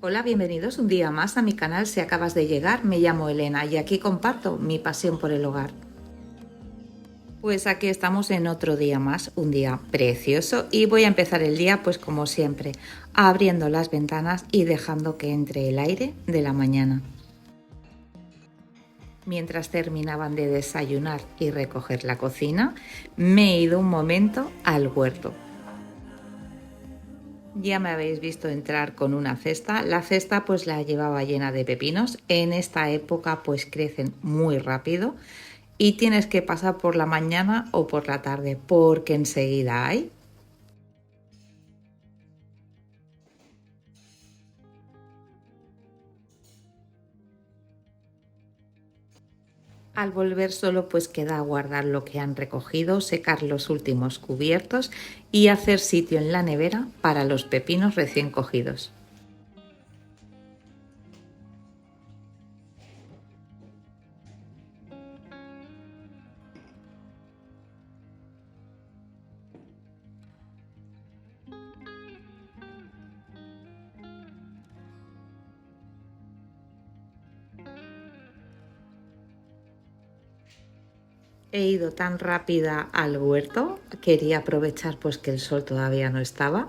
Hola, bienvenidos un día más a mi canal. Si acabas de llegar, me llamo Elena y aquí comparto mi pasión por el hogar. Pues aquí estamos en otro día más, un día precioso, y voy a empezar el día pues como siempre, abriendo las ventanas y dejando que entre el aire de la mañana. Mientras terminaban de desayunar y recoger la cocina, me he ido un momento al huerto. Ya me habéis visto entrar con una cesta. La cesta pues la llevaba llena de pepinos. En esta época pues crecen muy rápido y tienes que pasar por la mañana o por la tarde porque enseguida hay. Al volver solo pues queda guardar lo que han recogido, secar los últimos cubiertos y hacer sitio en la nevera para los pepinos recién cogidos. He ido tan rápida al huerto, quería aprovechar pues que el sol todavía no estaba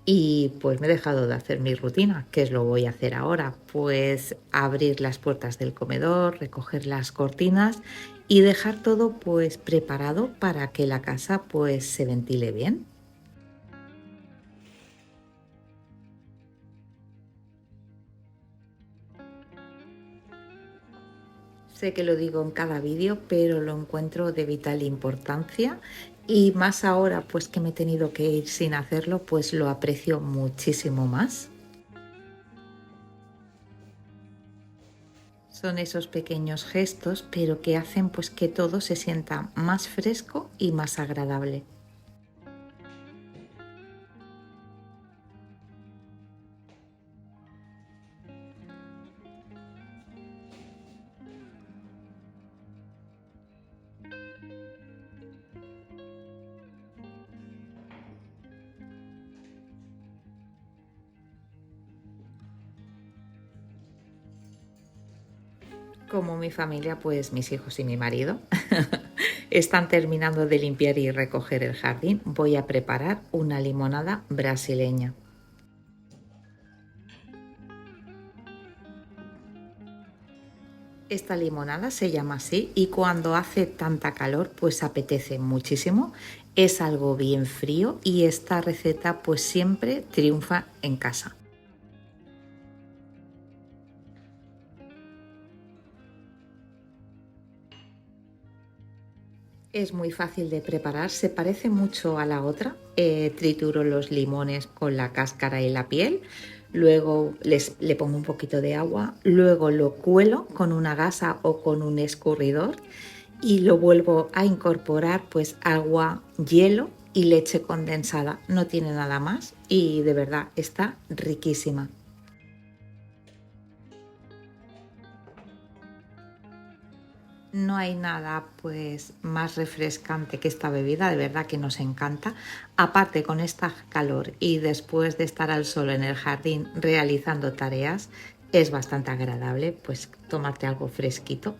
y pues me he dejado de hacer mi rutina. ¿Qué es lo que voy a hacer ahora? Pues abrir las puertas del comedor, recoger las cortinas y dejar todo pues preparado para que la casa pues se ventile bien. Sé que lo digo en cada vídeo, pero lo encuentro de vital importancia y más ahora pues que me he tenido que ir sin hacerlo, pues lo aprecio muchísimo más. Son esos pequeños gestos, pero que hacen pues que todo se sienta más fresco y más agradable. Como mi familia, pues mis hijos y mi marido están terminando de limpiar y recoger el jardín, voy a preparar una limonada brasileña. Esta limonada se llama así y cuando hace tanta calor pues apetece muchísimo. Es algo bien frío y esta receta pues siempre triunfa en casa. Es muy fácil de preparar, se parece mucho a la otra. Trituro los limones con la cáscara y la piel, luego le pongo un poquito de agua, luego lo cuelo con una gasa o con un escurridor y lo vuelvo a incorporar pues agua, hielo y leche condensada. No tiene nada más y de verdad está riquísima. No hay nada pues más refrescante que esta bebida, de verdad que nos encanta. Aparte con esta calor y después de estar al sol en el jardín realizando tareas, es bastante agradable pues tomarte algo fresquito.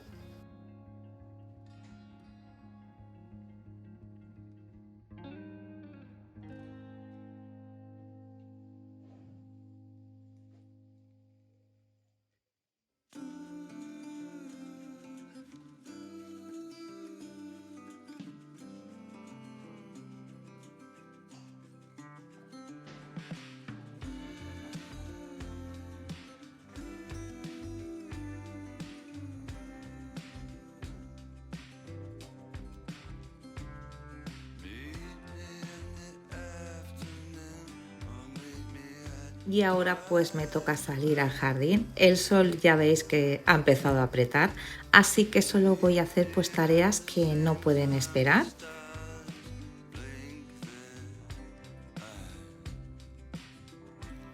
Y ahora pues me toca salir al jardín. El sol ya veis que ha empezado a apretar, así que solo voy a hacer pues tareas que no pueden esperar.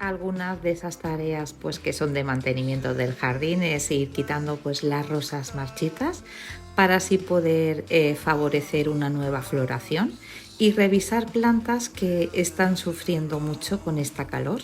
Algunas de esas tareas pues que son de mantenimiento del jardín es ir quitando pues las rosas marchitas para así poder favorecer una nueva floración y revisar plantas que están sufriendo mucho con esta calor.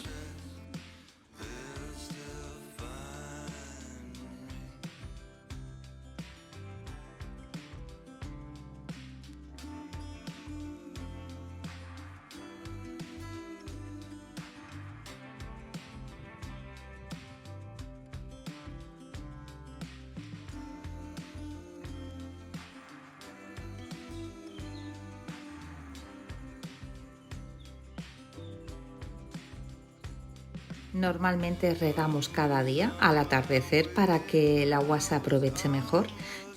Normalmente regamos cada día al atardecer para que el agua se aproveche mejor,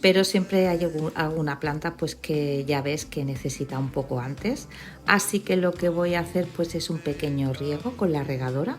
pero siempre hay alguna planta pues que ya ves que necesita un poco antes, así que lo que voy a hacer pues es un pequeño riego con la regadora.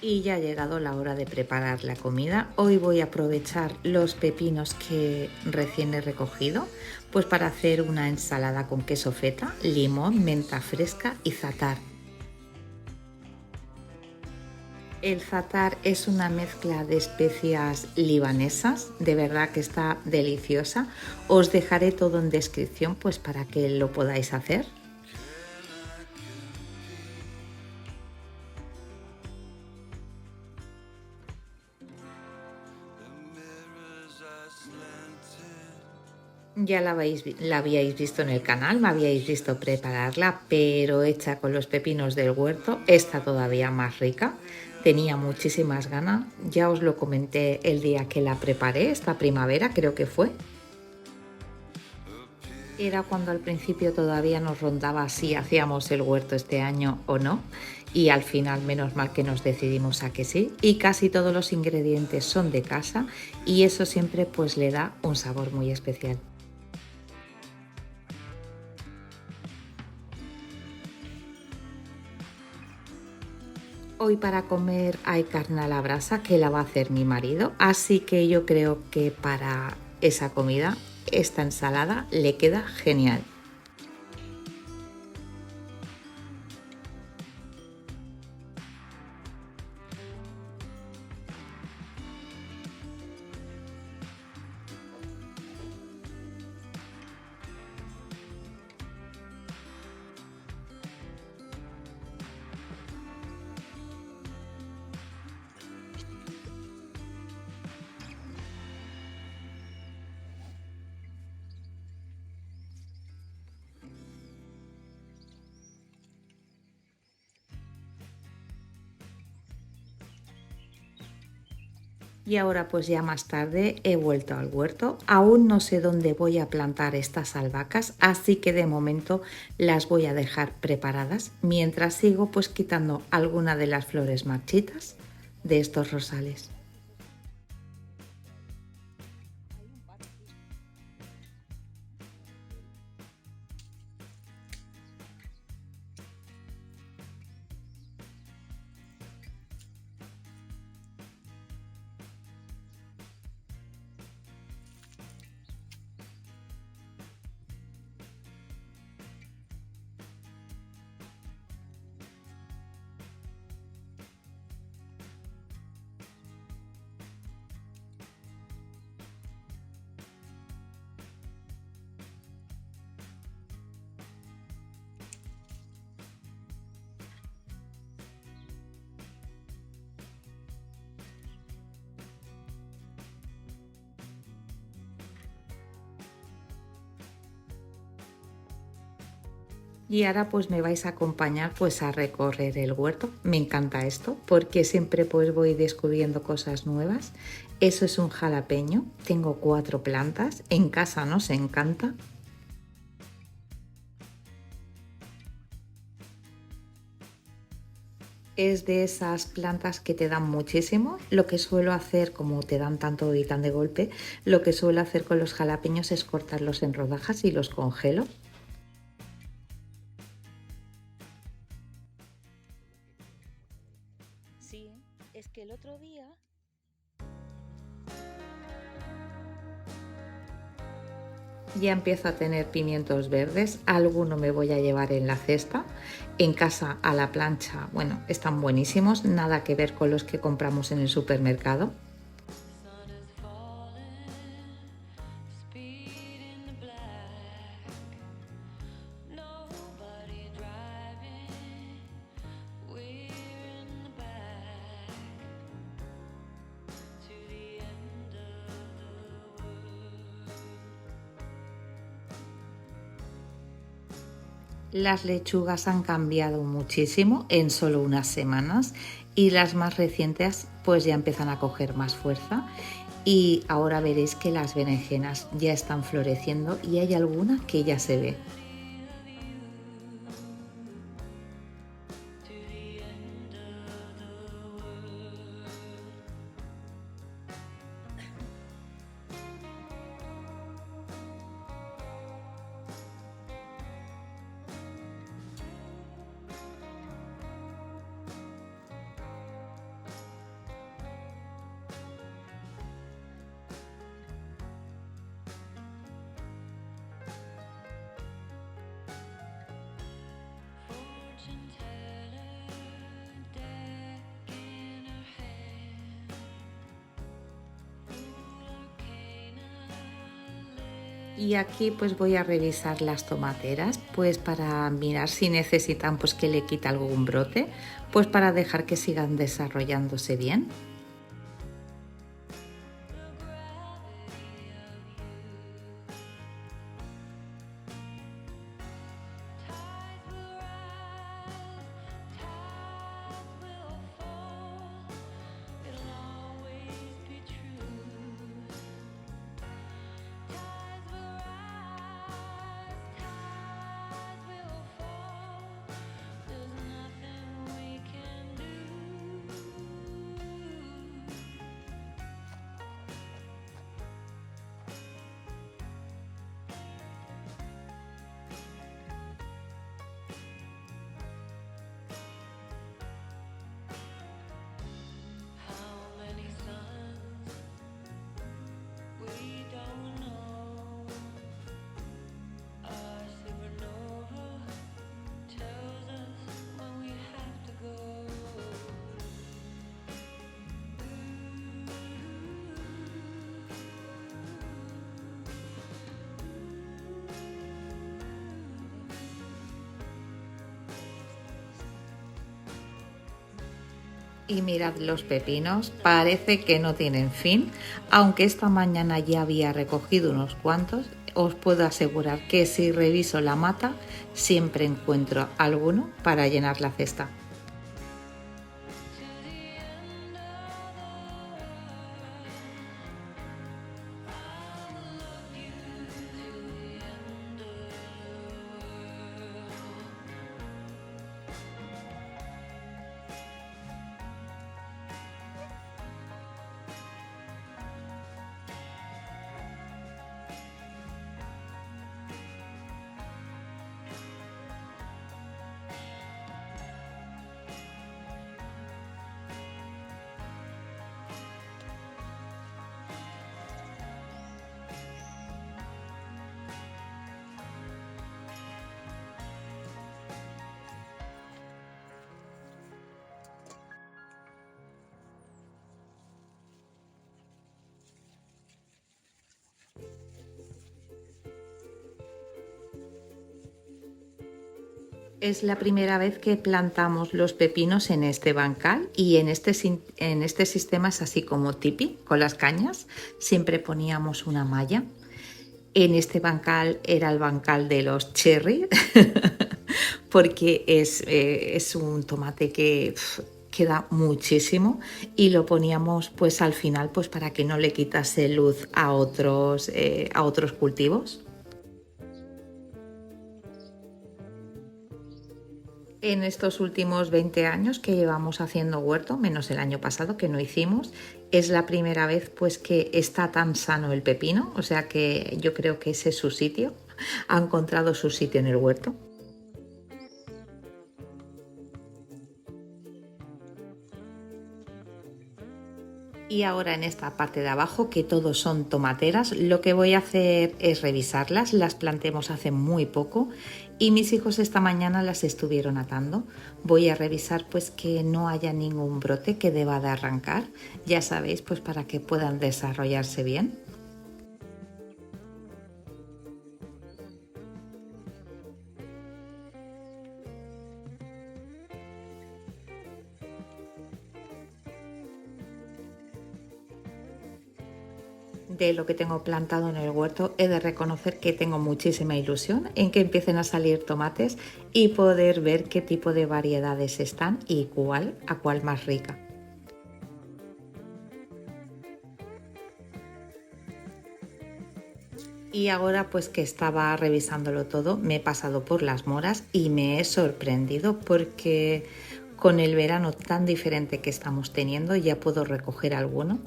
Y ya ha llegado la hora de preparar la comida. Hoy voy a aprovechar los pepinos que recién he recogido, pues para hacer una ensalada con queso feta, limón, menta fresca y za'atar. El za'atar es una mezcla de especias libanesas, de verdad que está deliciosa. Os dejaré todo en descripción pues para que lo podáis hacer. Ya la habíais visto en el canal, me habíais visto prepararla, pero hecha con los pepinos del huerto, está todavía más rica. Tenía muchísimas ganas, ya os lo comenté el día que la preparé, esta primavera creo que fue. Era cuando al principio todavía nos rondaba si hacíamos el huerto este año o no, y al final menos mal que nos decidimos a que sí, y casi todos los ingredientes son de casa y eso siempre pues le da un sabor muy especial. Hoy para comer hay carne a la brasa que la va a hacer mi marido, así que yo creo que para esa comida esta ensalada le queda genial. Y ahora pues ya más tarde he vuelto al huerto. Aún no sé dónde voy a plantar estas albahacas, así que de momento las voy a dejar preparadas mientras sigo pues quitando alguna de las flores marchitas de estos rosales. Y ahora pues me vais a acompañar pues a recorrer el huerto. Me encanta esto porque siempre pues voy descubriendo cosas nuevas. Eso es un jalapeño, tengo 4 plantas, en casa nos encanta. Es de esas plantas que te dan muchísimo. Lo que suelo hacer, como te dan tanto y tan de golpe, lo que suelo hacer con los jalapeños es cortarlos en rodajas y los congelo. Sí, es que el otro día ya empiezo a tener pimientos verdes, alguno me voy a llevar en la cesta. En casa a la plancha, bueno, están buenísimos, nada que ver con los que compramos en el supermercado. Las lechugas han cambiado muchísimo en solo unas semanas y las más recientes pues ya empiezan a coger más fuerza y ahora veréis que las berenjenas ya están floreciendo y hay alguna que ya se ve. Y aquí pues voy a revisar las tomateras pues para mirar si necesitan pues que le quite algún brote, pues para dejar que sigan desarrollándose bien. Y mirad los pepinos, parece que no tienen fin, aunque esta mañana ya había recogido unos cuantos. Os puedo asegurar que si reviso la mata siempre encuentro alguno para llenar la cesta. Es la primera vez que plantamos los pepinos en este bancal y en este sistema es así como tipi, con las cañas. Siempre poníamos una malla. En este bancal era el bancal de los cherry, porque es un tomate que queda muchísimo y lo poníamos pues al final pues para que no le quitase luz a otros cultivos. En estos últimos 20 años que llevamos haciendo huerto, menos el año pasado que no hicimos, es la primera vez pues que está tan sano el pepino, o sea que yo creo que ese es su sitio, ha encontrado su sitio en el huerto. Y ahora en esta parte de abajo, que todos son tomateras, lo que voy a hacer es revisarlas. Las plantemos hace muy poco y mis hijos esta mañana las estuvieron atando. Voy a revisar pues que no haya ningún brote que deba de arrancar, ya sabéis, pues para que puedan desarrollarse bien. De lo que tengo plantado en el huerto, he de reconocer que tengo muchísima ilusión en que empiecen a salir tomates y poder ver qué tipo de variedades están y cuál a cuál más rica. Y ahora pues que estaba revisándolo todo, me he pasado por las moras y me he sorprendido porque con el verano tan diferente que estamos teniendo ya puedo recoger alguno.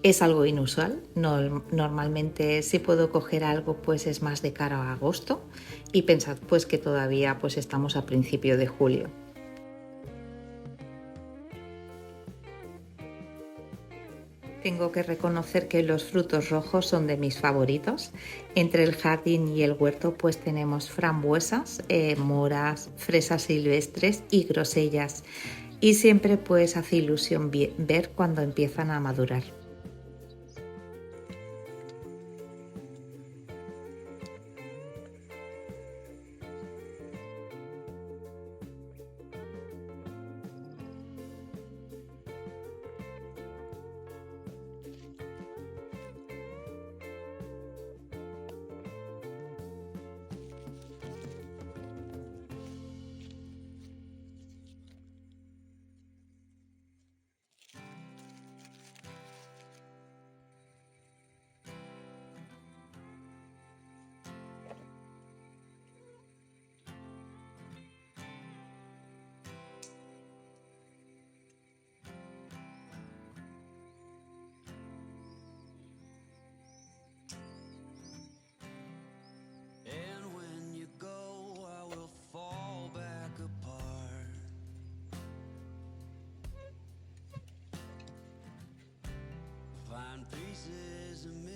Es algo inusual, normalmente si puedo coger algo pues es más de cara a agosto y pensad pues que todavía pues estamos a principio de julio. Tengo que reconocer que los frutos rojos son de mis favoritos. Entre el jardín y el huerto pues tenemos frambuesas, moras, fresas silvestres y grosellas. Y siempre pues hace ilusión ver cuando empiezan a madurar.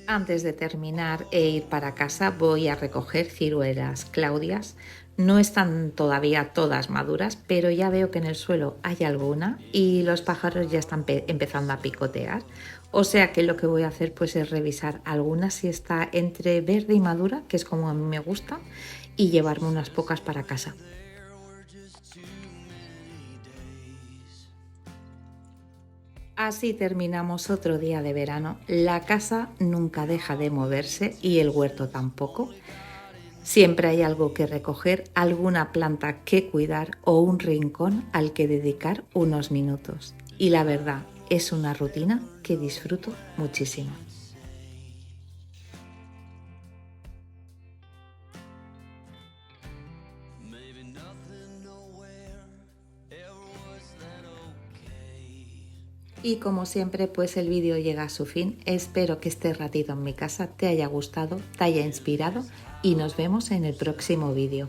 Antes de terminar e ir para casa voy a recoger ciruelas Claudias. No están todavía todas maduras, pero ya veo que en el suelo hay alguna y los pájaros ya están empezando a picotear. O sea que lo que voy a hacer pues es revisar alguna si está entre verde y madura, que es como a mí me gusta, y llevarme unas pocas para casa. Así terminamos otro día de verano. La casa nunca deja de moverse y el huerto tampoco. Siempre hay algo que recoger, alguna planta que cuidar o un rincón al que dedicar unos minutos. Y la verdad, es una rutina que disfruto muchísimo. Y como siempre, pues el vídeo llega a su fin. Espero que este ratito en mi casa te haya gustado, te haya inspirado y nos vemos en el próximo vídeo.